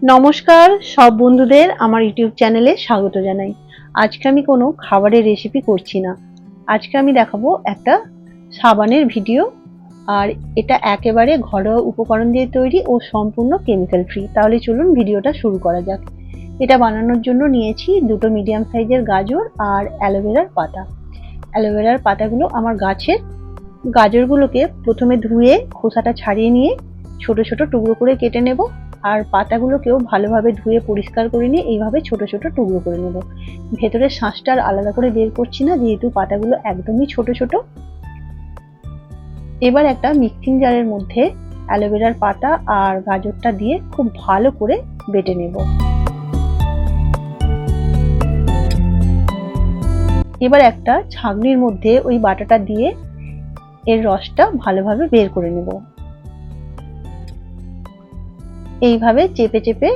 নমস্কার সব বন্ধুদের আমার ইউটিউব চ্যানেলে স্বাগত জানাই। আজকে আমি কোনো খাবারের রেসিপি করছি না। আজকে আমি দেখাবো একটা সাবানের ভিডিও, আর এটা একেবারে ঘরোয়া উপকরণ দিয়ে তৈরি ও সম্পূর্ণ কেমিক্যাল ফ্রি। তাহলে চলুন ভিডিওটা শুরু করা যাক। এটা বানানোর জন্য নিয়েছি দুটো মিডিয়াম সাইজের গাজর আর অ্যালোভেরার পাতা। অ্যালোভেরার পাতাগুলো আমার গাছের। গাজরগুলোকে প্রথমে ধুয়ে খোসাটা ছাড়িয়ে নিয়ে ছোট ছোট টুকরো করে কেটে নেব, আর পাতাগুলোকেও ভালোভাবে ধুয়ে পরিষ্কার করে নিয়ে এইভাবে ছোট ছোট টুকরো করে নেব। ভেতরের শাঁসটা আর আলাদা করে বের করছি না, যেহেতু পাতাগুলো একদমই ছোট ছোট। এবার একটা মিক্সিং জারের মধ্যে অ্যালোভেরার পাতা আর গাজরটা দিয়ে খুব ভালো করে বেটে নেব। এবার একটা ছাঁকনির মধ্যে ওই বাটাটা দিয়ে এর রসটা ভালোভাবে বের করে নেব। এইভাবে চেপে চেপে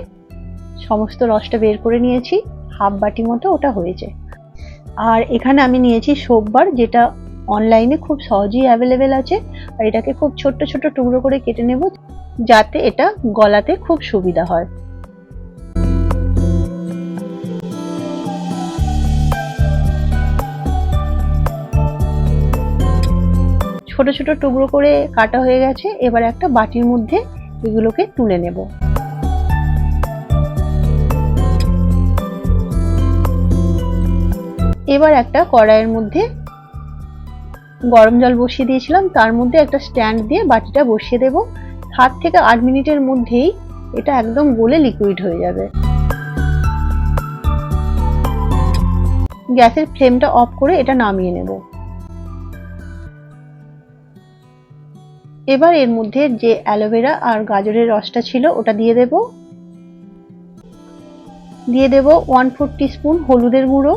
সমস্ত রসটা বের করে নিয়েছি, হাফ বাটি মতো ওটা হয়েছে। আর এখানে আমি নিয়েছি সোববার, যেটা অনলাইনে খুব সহজেই অ্যাভেলেবেল আছে। আর এটাকে খুব ছোট্ট ছোট্ট টুকরো করে কেটে নেব, যাতে এটা গলাতে খুব সুবিধা হয়। ছোট ছোট টুকরো করে কাটা হয়ে গেছে। এবার একটা বাটির মধ্যে এগুলোকে তুলে নেব। এবার একটা কড়াইয়ের মধ্যে গরম জল বসিয়ে দিয়েছিলাম, তার মধ্যে একটা স্ট্যান্ড দিয়ে বাটিটা বসিয়ে দেব। 7 থেকে 8 মিনিটের মধ্যেই এটা একদম গলে লিকুইড হয়ে যাবে। গ্যাসের ফ্লেমটা অফ করে এটা নামিয়ে নেব। এবার এর মধ্যে যে অ্যালোভেরা আর গাজরের রসটা ছিল ওটা দিয়ে দেব। 1/4 টিস্পুন হলুদের গুঁড়ো,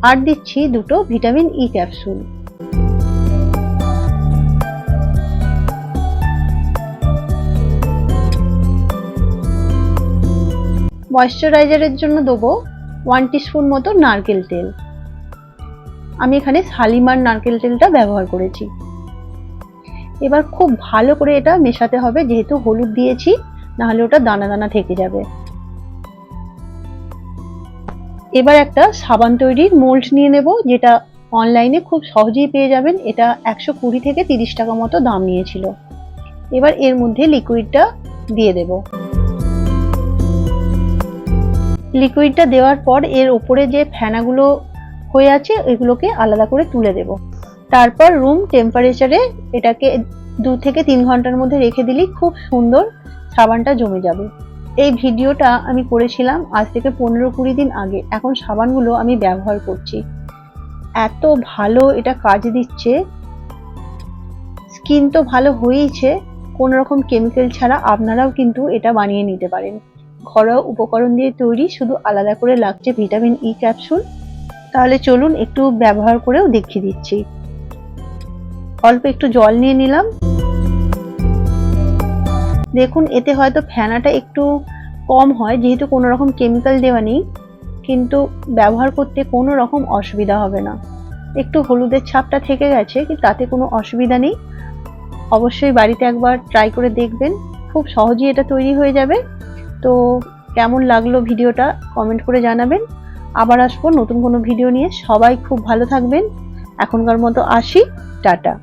আর দিচ্ছি দুটো ভিটামিন ই ক্যাপসুল। ময়েশ্চারাইজারের জন্য দেবো 1 টিস্পুন মতো নারকেল তেল। আমি এখানে শালিমার নারকেল তেলটা ব্যবহার করেছি। এবার খুব ভালো করে এটা মেশাতে হবে, যেহেতু হলুদ দিয়েছি, নাহলে ওটা দানা দানা থেকে যাবে। এবার একটা সাবান তৈরির মোল্ড নিয়ে নেব, যেটা অনলাইনে খুব সহজেই পেয়ে যাবেন। এটা 120 থেকে 30 টাকা মতো দাম নিয়েছিল। এবার এর মধ্যে লিকুইডটা দিয়ে দেব। লিকুইডটা দেওয়ার পর এর ওপরে যে ফেনাগুলো হয়ে আছে এগুলোকে আলাদা করে তুলে দেব। তারপর রুম টেম্পারেচারে এটাকে 2 থেকে 3 ঘন্টার মধ্যে রেখে দিলেই খুব সুন্দর সাবানটা জমে যাবে। এই ভিডিওটা আমি করেছিলাম আজ থেকে 15-20 দিন আগে। এখন সাবানগুলো আমি ব্যবহার করছি, এত ভালো এটা কাজ দিচ্ছে। স্কিন তো ভালো হয়েইছে, কোনো রকম কেমিক্যাল ছাড়া আপনারাও কিন্তু এটা বানিয়ে নিতে পারেন। ঘরোয়া উপকরণ দিয়ে তৈরি, শুধু আলাদা করে লাগছে ভিটামিন ই ক্যাপসুল। তাহলে চলুন একটু ব্যবহার করেও দেখিয়ে দিচ্ছি। অল্প একটু জল নিয়ে নিলাম। দেখুন এতে হয়তো ফেনাটা একটু কম হয়, যেহেতু কোনো রকম কেমিক্যাল দেওয়া নেই, কিন্তু ব্যবহার করতে কোনো রকম অসুবিধা হবে না। একটু হলুদের ছাপটা থেকে গেছে, কিন্তু তাতে কোনো অসুবিধা নেই। অবশ্যই বাড়িতে একবার ট্রাই করে দেখবেন, খুব সহজেই এটা তৈরি হয়ে যাবে। তো কেমন লাগলো ভিডিওটা কমেন্ট করে জানাবেন। আবার আসবো নতুন কোনো ভিডিও নিয়ে। সবাই খুব ভালো থাকবেন। এখনকার মতো আসি, টাটা।